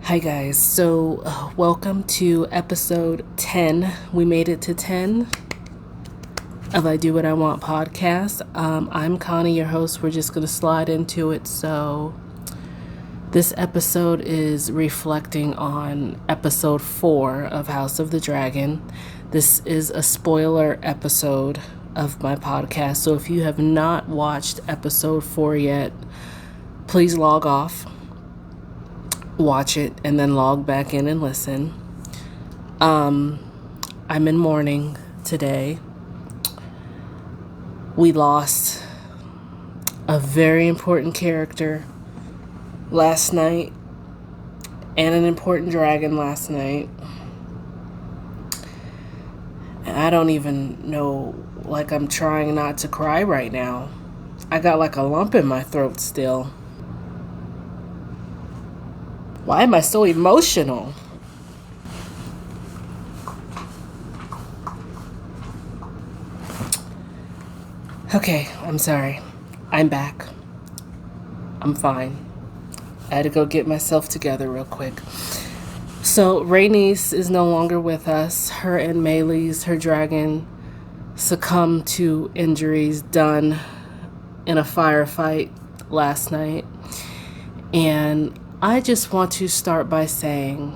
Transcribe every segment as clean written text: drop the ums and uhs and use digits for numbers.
Hi guys, so welcome to episode 10. We made it to 10 of I Do What I Want podcast. I'm Connie, your host. We're just going to slide into it. So this episode is reflecting on episode 4 of House of the Dragon. This is a spoiler episode of my podcast. So if you have not watched episode 4 yet, please log off. Watch it and then log back in and listen. I'm in mourning today. We lost a very important character last night and an important dragon last night. And I don't even know, I'm trying not to cry right now. I got a lump in my throat still. Why am I so emotional? Okay, I'm sorry. I'm back. I'm fine. I had to go get myself together real quick. So, Rhaenys is no longer with us. Her and Meleys, her dragon, succumbed to injuries done in a firefight last night. And I just want to start by saying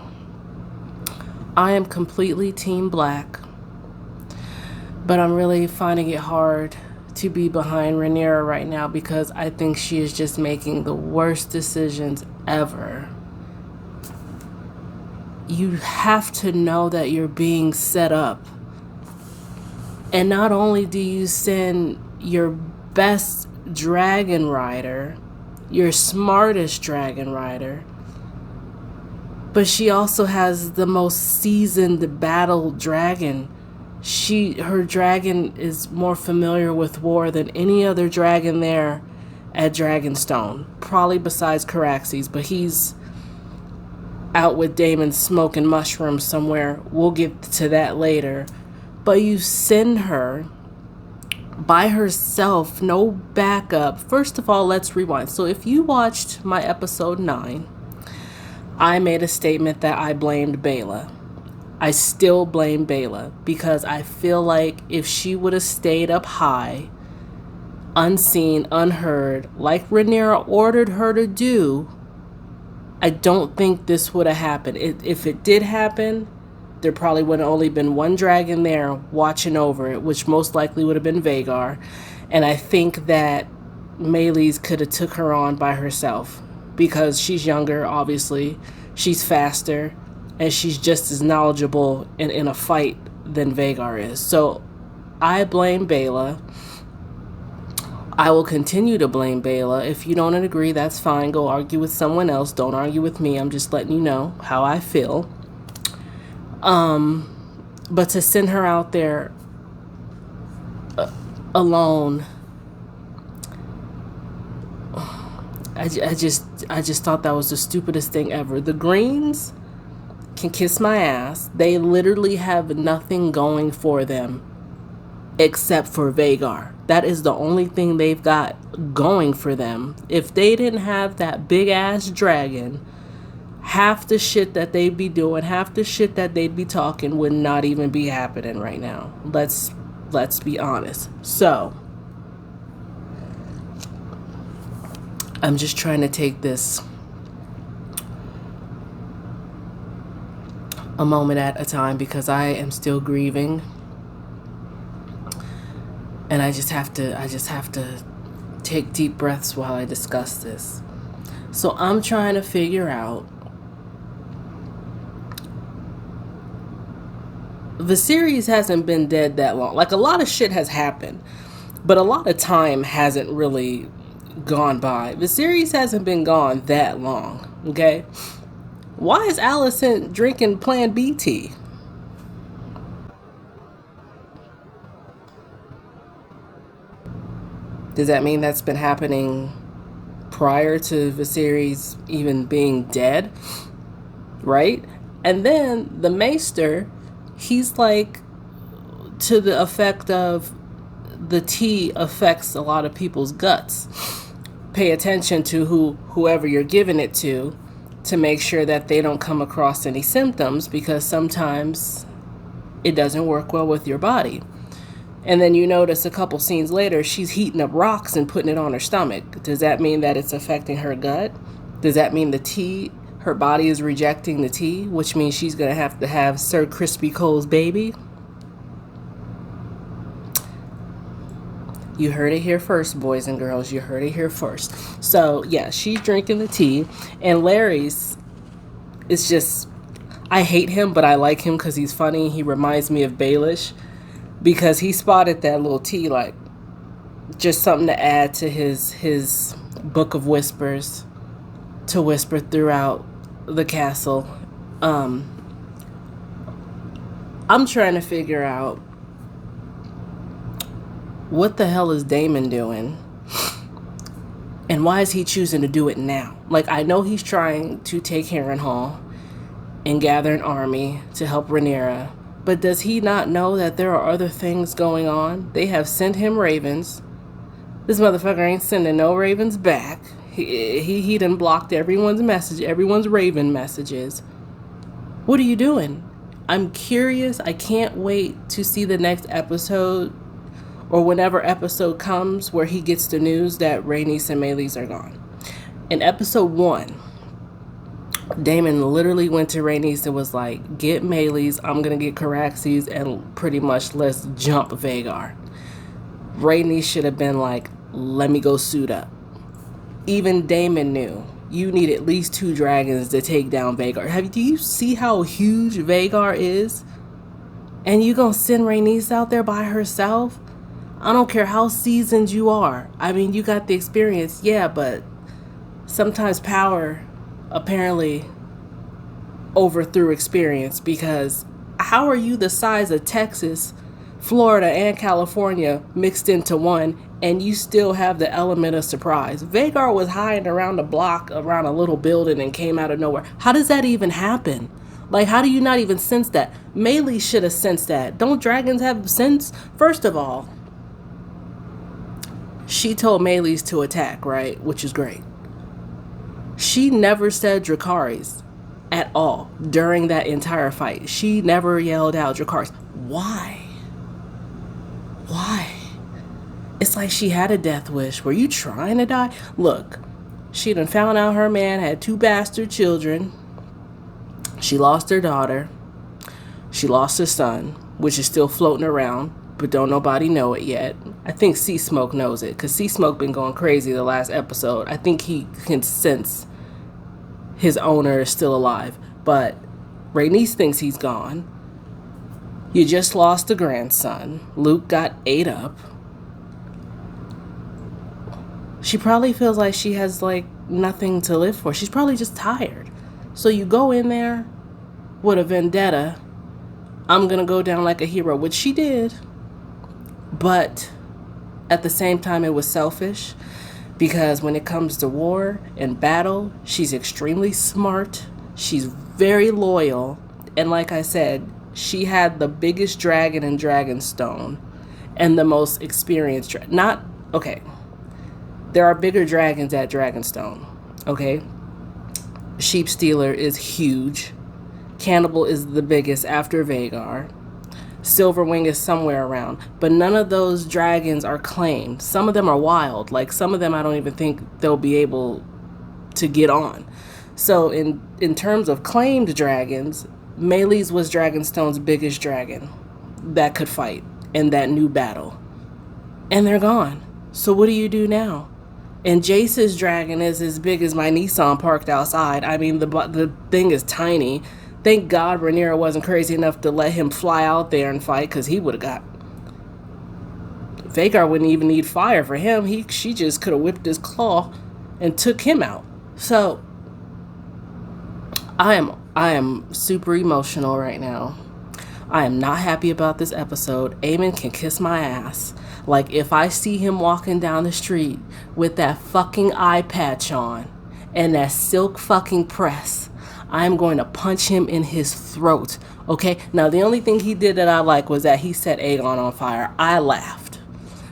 I am completely Team Black, but I'm really finding it hard to be behind Rhaenyra right now because I think she is just making the worst decisions ever. You have to know that you're being set up. And not only do you send your best dragon rider, your smartest dragon rider, but she also has the most seasoned battle dragon. Her dragon is more familiar with war than any other dragon there at Dragonstone, probably besides Caraxes, but he's out with Daemon smoking mushrooms somewhere. We'll get to that later. But you send her by herself, no backup. First of all, let's rewind. So if you watched my episode 9, I made a statement that I blamed Baela. I still blame Baela because I feel like if she would have stayed up high, unseen, unheard, like Rhaenyra ordered her to do, I don't think this would have happened. If it did happen, there probably would have only been one dragon there watching over it, which most likely would have been Vhagar. And I think that Meleys could have took her on by herself because she's younger, obviously. She's faster, and she's just as knowledgeable in a fight than Vhagar is. So I blame Baela. I will continue to blame Baela. If you don't agree, that's fine. Go argue with someone else. Don't argue with me. I'm just letting you know how I feel. But to send her out there alone, I just thought that was the stupidest thing ever. The Greens can kiss my ass. They literally have nothing going for them except for Vhagar. That is the only thing they've got going for them. If they didn't have that big ass dragon, half the shit that they'd be doing, half the shit that they'd be talking would not even be happening right now. Let's be honest. So, I'm just trying to take this a moment at a time because I am still grieving. And I just have to take deep breaths while I discuss this. So I'm trying to figure out, the series hasn't been dead that long. A lot of shit has happened, but a lot of time hasn't really gone by. The series hasn't been gone that long, okay? Why is Alicent drinking Plan B tea? Does that mean that's been happening prior to the series even being dead? Right? And then the Maester, he's to the effect of the tea affects a lot of people's guts. Pay attention to whoever you're giving it to. to make sure that they don't come across any symptoms, because sometimes it doesn't work well with your body. And then you notice a couple scenes later, she's heating up rocks and putting it on her stomach. Does that mean that it's affecting her gut? Does that mean the tea, her body is rejecting the tea, which means she's going to have Sir Crispy Cole's baby? You heard it here first, boys and girls. You heard it here first. So, yeah, she's drinking the tea. And Larry's, it's just, I hate him, but I like him because he's funny. He reminds me of Baelish, because he spotted that little tea, like, just something to add to his book of whispers, to whisper throughout the castle. I'm trying to figure out, what the hell is Daemon doing? And why is he choosing to do it now? Like, I know he's trying to take Harrenhal and gather an army to help Rhaenyra, but does he not know that there are other things going on? They have sent him ravens. This motherfucker ain't sending no ravens back. He done blocked everyone's message, everyone's raven messages. What are you doing? I'm curious. I can't wait to see the next episode, or whenever episode comes where he gets the news that Rhaenys and Meleys are gone. In episode 1, Daemon literally went to Rhaenys and was like, get Meleys, I'm going to get Caraxes, and pretty much let's jump Vhagar. Rhaenys should have been like, let me go suit up. Even Daemon knew you need at least 2 dragons to take down Vhagar. Do you see how huge Vhagar is? And you gonna send Rhaenys out there by herself? I don't care how seasoned you are. I mean, you got the experience, yeah, but sometimes power apparently overthrew experience, because how are you the size of Texas, Florida, and California mixed into one, and you still have the element of surprise? Vhagar was hiding around a block, around a little building, and came out of nowhere. How does that even happen? Like, how do you not even sense that? Meleys should have sensed that. Don't dragons have sense? First of all, she told Meleys to attack, right? Which is great. She never said Dracarys at all during that entire fight. She never yelled out Dracarys. Why? Why? It's like she had a death wish. Were you trying to die? Look, she done found out her man had 2 bastard children. She lost her daughter. She lost her son, which is still floating around, but don't nobody know it yet. I think Sea Smoke knows it, because Sea Smoke been going crazy the last episode. I think he can sense his owner is still alive, but Rhaenys thinks he's gone. You just lost a grandson. Luke got ate up. She probably feels like she has, like, nothing to live for. She's probably just tired. So you go in there with a vendetta. I'm gonna go down like a hero, which she did. But at the same time, it was selfish, because when it comes to war and battle, she's extremely smart. She's very loyal. And like I said, she had the biggest dragon in Dragonstone and the most experienced okay. There are bigger dragons at Dragonstone, okay? Sheep Stealer is huge. Cannibal is the biggest after Vhagar. Silverwing is somewhere around, but none of those dragons are claimed. Some of them are wild. Like, some of them I don't even think they'll be able to get on. So in terms of claimed dragons, Meleys was Dragonstone's biggest dragon that could fight in that new battle. And they're gone. So what do you do now? And Jace's dragon is as big as my Nissan parked outside. I mean, the thing is tiny. Thank God Rhaenyra wasn't crazy enough to let him fly out there and fight, because he would have got... Vhagar wouldn't even need fire for him. She just could have whipped his claw and took him out. So, I am super emotional right now. I am not happy about this episode. Aemon can kiss my ass. Like, if I see him walking down the street with that fucking eye patch on and that silk fucking press, I'm going to punch him in his throat, okay? Now, the only thing he did that I like was that he set Aegon on fire. I laughed,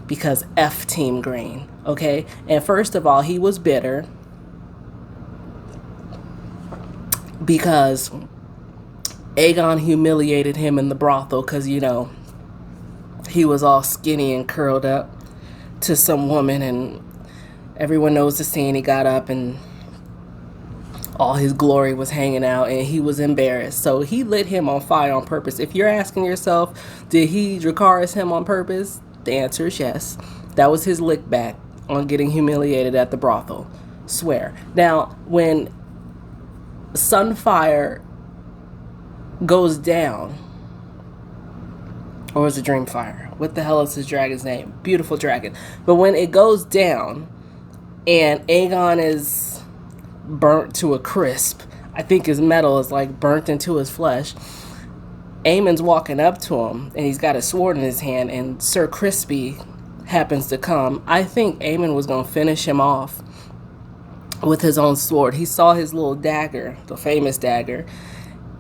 because F Team Green, okay? And first of all, he was bitter. because Aegon humiliated him in the brothel because, you know, he was all skinny and curled up to some woman, and everyone knows the scene. He got up and all his glory was hanging out, and he was embarrassed. So he lit him on fire on purpose. If you're asking yourself, did he Dracarys him on purpose? The answer is yes. That was his lick back on getting humiliated at the brothel. Swear. Now, when Sunfire goes down, or is it Dreamfire? What the hell is his dragon's name? Beautiful dragon. But when it goes down and Aegon is burnt to a crisp, I think his metal is like burnt into his flesh, Aemon's walking up to him and he's got a sword in his hand, and Sir Crispy happens to come. I think Aemon was going to finish him off with his own sword. He saw his little dagger, the famous dagger,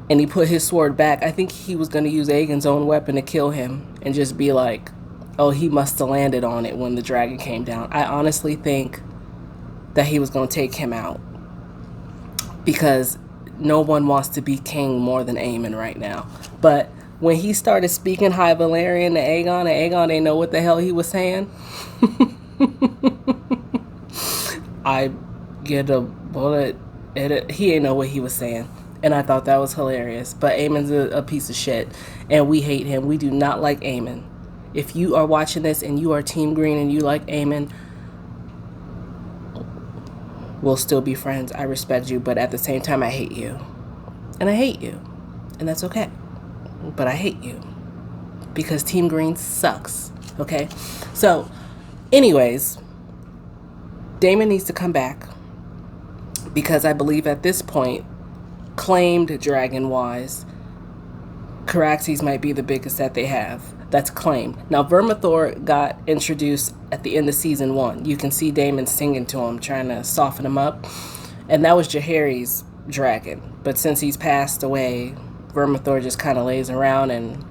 and he put his sword back. I think he was going to use Aegon's own weapon to kill him and just be like, oh, he must have landed on it when the dragon came down. I honestly think that he was going to take him out, because no one wants to be king more than Aemon right now. But when he started speaking High Valyrian to Aegon, and Aegon didn't know what the hell he was saying, I get a bullet. He didn't know what he was saying. And I thought that was hilarious. But Aemon's a piece of shit, and we hate him. We do not like Aemon. If you are watching this and you are Team Green and you like Aemon, we'll still be friends. I respect you, but at the same time, I hate you. And I hate you. And that's okay. But I hate you. Because Team Green sucks. Okay? So, anyways, Daemon needs to come back, because I believe at this point, claimed dragon-wise, Caraxes might be the biggest that they have. That's claimed. Now, Vermithor got introduced at the end of season 1. You can see Daemon singing to him, trying to soften him up. And that was Jaehaerys' dragon. But since he's passed away, Vermithor just kind of lays around and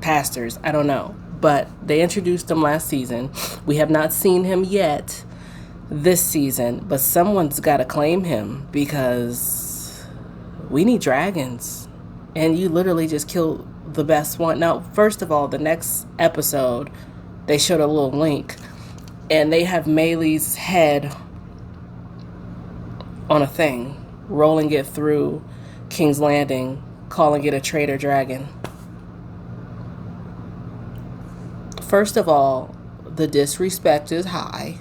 pastors. I don't know. But they introduced him last season. We have not seen him yet this season, but someone's got to claim him, because we need dragons. And you literally just killed the best one. Now, first of all, the next episode, they showed a little link, and they have Melee's head on a thing, rolling it through King's Landing, calling it a traitor dragon. First of all, the disrespect is high.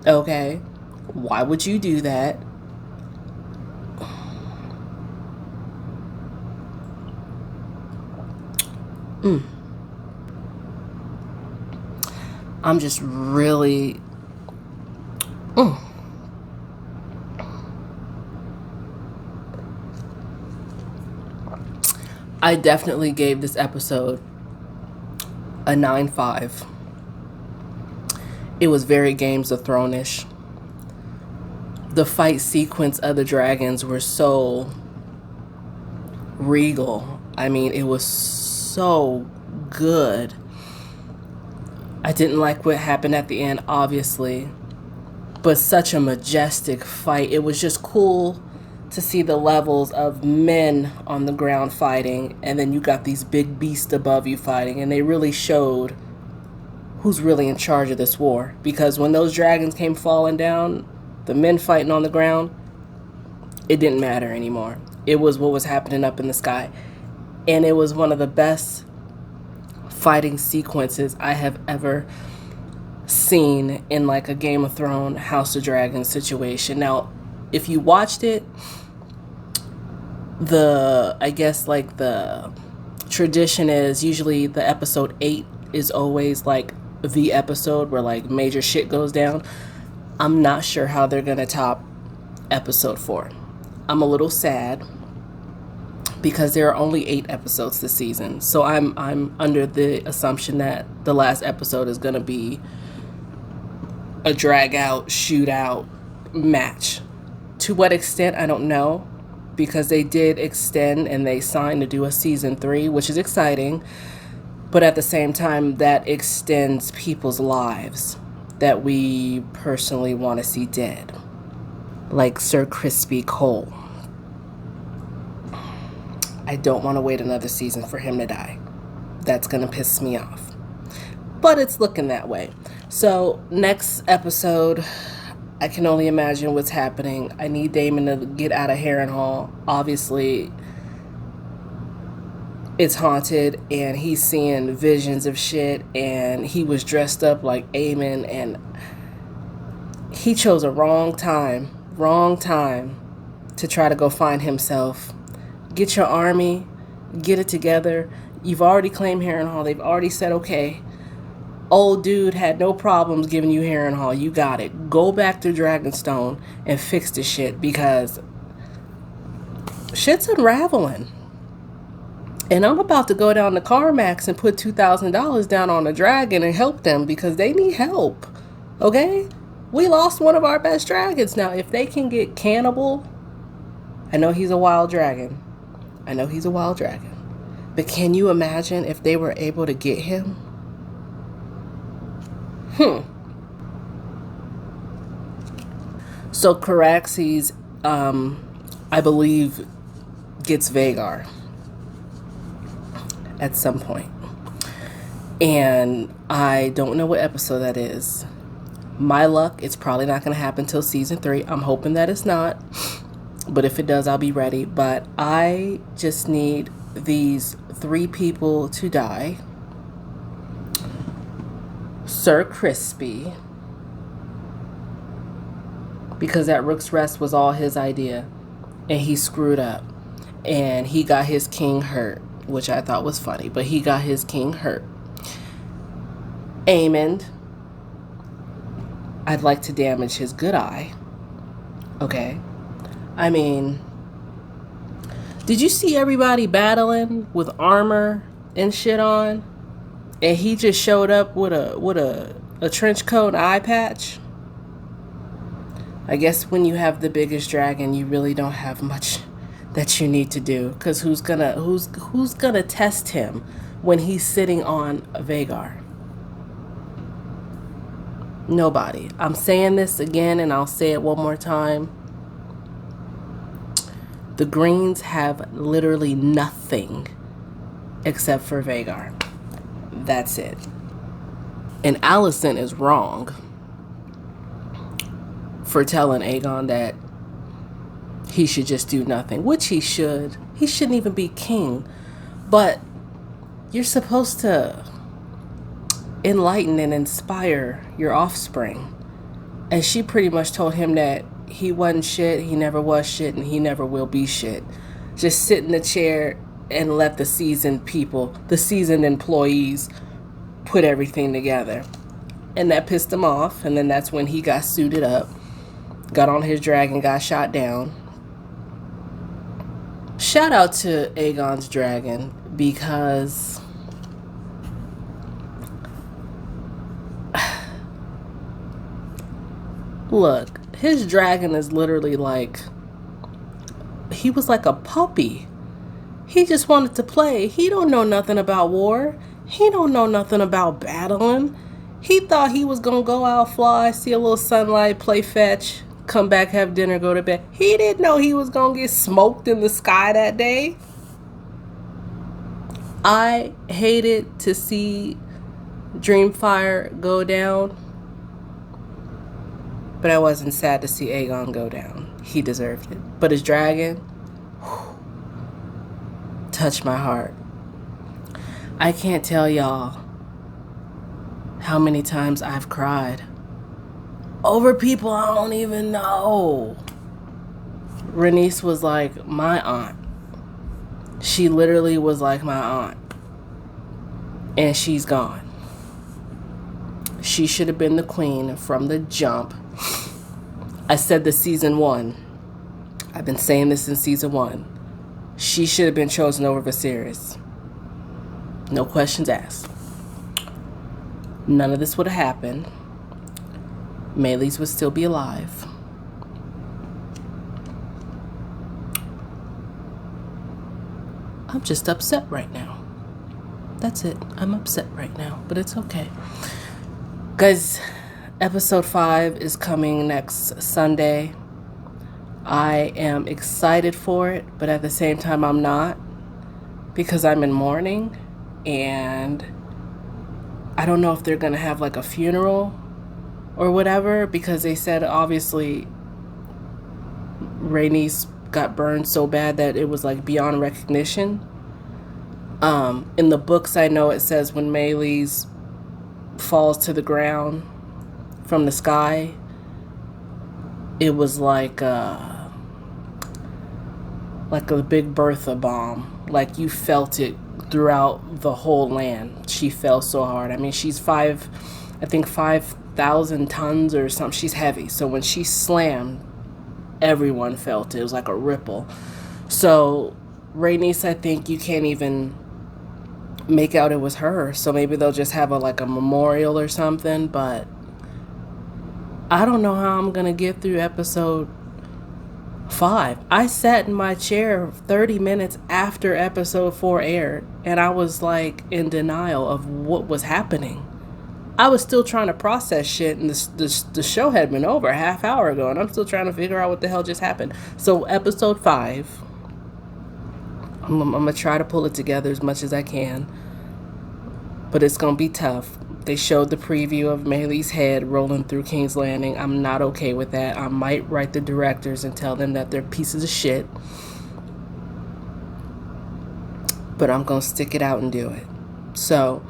Okay? Why would you do that? I'm just really... I definitely gave this episode a 9.5. It was very Games of Thrones-ish. The fight sequence of the dragons were so regal. I mean, it was so good. I didn't like what happened at the end, obviously, but such a majestic fight. It was just cool to see the levels of men on the ground fighting, and then you got these big beasts above you fighting, and they really showed who's really in charge of this war. Because when those dragons came falling down, the men fighting on the ground, it didn't matter anymore. It was what was happening up in the sky. And it was one of the best fighting sequences I have ever seen in like a Game of Thrones, House of Dragons situation. Now, if you watched it, I guess like the tradition is usually the episode 8 is always like the episode where like major shit goes down. I'm not sure how they're gonna top episode 4. I'm a little sad because there are only 8 episodes this season. So I'm under the assumption that the last episode is gonna be a drag out, shootout match. To what extent, I don't know, because they did extend and they signed to do a season 3, which is exciting. But at the same time, that extends people's lives that we personally want to see dead. Like Sir Crispy Cole. I don't want to wait another season for him to die. That's going to piss me off. But it's looking that way. So next episode, I can only imagine what's happening. I need Damon to get out of Harrenhal. Obviously, it's haunted and he's seeing visions of shit, and he was dressed up like Aemon, and he chose a wrong time to try to go find himself. Get your army, get it together. You've already claimed Harrenhal. They've already said okay. Old dude had no problems giving you Harrenhal. You got it. Go back to Dragonstone and fix the shit, because shit's unraveling. And I'm about to go down to CarMax and put $2,000 down on a dragon and help them, because they need help. Okay? We lost one of our best dragons. Now, if they can get Cannibal, I know he's a wild dragon. But can you imagine if they were able to get him? So Caraxes, I believe, gets Vhagar at some point. And I don't know what episode that is. My luck, it's probably not going to happen till season 3. I'm hoping that it's not. But if it does, I'll be ready. But I just need these 3 people to die. Sir Crispy, because that Rook's Rest was all his idea, and he screwed up, and he got his king hurt, which I thought was funny, but he got his king hurt. Aemond, I'd like to damage his good eye. Okay, I mean, did you see everybody battling with armor and shit on, and he just showed up with a trench coat and eye patch? I guess when you have the biggest dragon, you really don't have much that you need to do, because who's gonna test him when he's sitting on Vhagar? Nobody. I'm saying this again, and I'll say it one more time. The Greens have literally nothing except for Vhagar. That's it. And Alicent is wrong for telling Aegon that he should just do nothing, which he should. He shouldn't even be king. But you're supposed to enlighten and inspire your offspring. And she pretty much told him that he wasn't shit, he never was shit, and he never will be shit. Just sit in the chair and let the seasoned people, the seasoned employees, put everything together. And that pissed him off, and then that's when he got suited up, got on his dragon, got shot down. Shout out to Aegon's dragon, because look, his dragon is literally like, he was like a puppy. He just wanted to play. He don't know nothing about war. He don't know nothing about battling. He thought he was gonna go out, fly, see a little sunlight, play fetch, come back, have dinner, go to bed. He didn't know he was gonna get smoked in the sky that day. I hated to see Dreamfire go down, but I wasn't sad to see Aegon go down. He deserved it. But his dragon, whew, touched my heart. I can't tell y'all how many times I've cried over people I don't even know. Rhaenys was like my aunt. She literally was like my aunt. And she's gone. She should have been the queen from the jump. I said this season 1. I've been saying this in season 1. She should have been chosen over Viserys. No questions asked. None of this would have happened. Meleys would still be alive. I'm just upset right now. That's it. I'm upset right now, but it's okay. Guys, episode 5 is coming next Sunday. I am excited for it, but at the same time, I'm not. because I'm in mourning, and I don't know if they're gonna have like a funeral or whatever, because they said obviously Rhaenys got burned so bad that it was like beyond recognition. In the books, I know it says when Meleys falls to the ground from the sky, it was like a big Bertha bomb. Like you felt it throughout the whole land. She fell so hard. I mean, she's 5,000 tons or something. She's heavy. So when she slammed, everyone felt it. It was like a ripple. So Rhaenys, I think you can't even make out it was her. So maybe they'll just have a memorial or something. But I don't know how I'm gonna get through episode 5. I sat in my chair 30 minutes after episode 4 aired, and I was like in denial of what was happening. I was still trying to process shit, and the show had been over a half hour ago, and I'm still trying to figure out what the hell just happened. So episode 5, I'm gonna try to pull it together as much as I can, but it's gonna be tough. They showed the preview of Meleys' head rolling through King's Landing. I'm not okay with that. I might write the directors and tell them that they're pieces of shit, but I'm gonna stick it out and do it. So,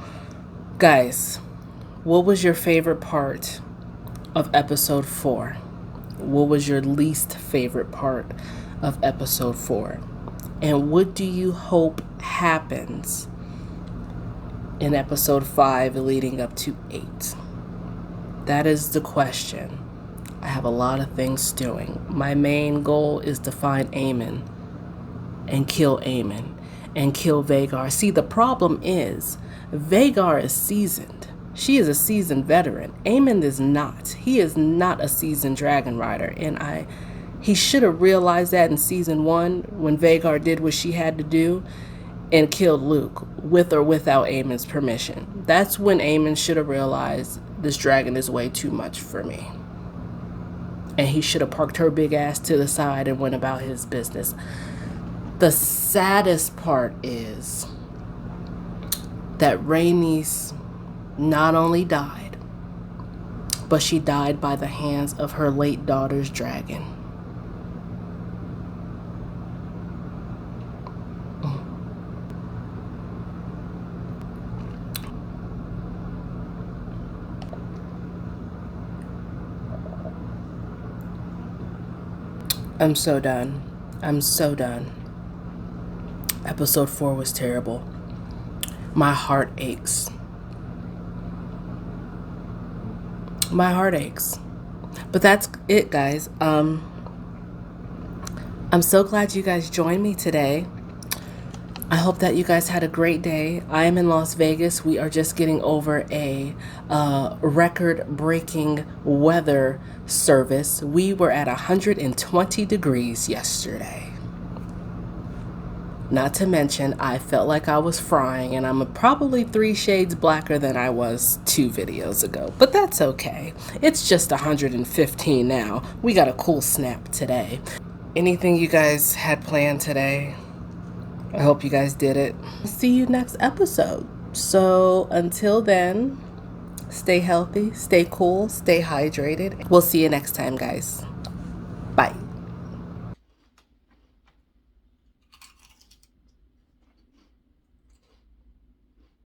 guys, what was your favorite part of episode 4? What was your least favorite part of episode 4? And what do you hope happens in episode 5 leading up to 8? That is the question. I have a lot of things stewing. My main goal is to find Aemon and kill Aemon and kill Vhagar. See, the problem is Vhagar is seasoned. She is a seasoned veteran. Aemon is not. He is not a seasoned dragon rider, and he should have realized that in season 1 when Vhagar did what she had to do and killed Luke with or without Aemon's permission. That's when Aemon should have realized this dragon is way too much for me. And he should have parked her big ass to the side and went about his business. The saddest part is that Rhaenys not only died, but she died by the hands of her late daughter's dragon. I'm so done. I'm so done. Episode 4 was terrible. My heart aches. My heart aches. But that's it, guys. I'm so glad you guys joined me today. I hope that you guys had a great day. I am in Las Vegas. We are just getting over a record-breaking weather service. We were at 120 degrees yesterday. Not to mention, I felt like I was frying, and I'm probably 3 shades blacker than I was 2 videos ago. But that's okay. It's just 115 now. We got a cool snap today. Anything you guys had planned today? I hope you guys did it. See you next episode. So until then, stay healthy, stay cool, stay hydrated. We'll see you next time, guys.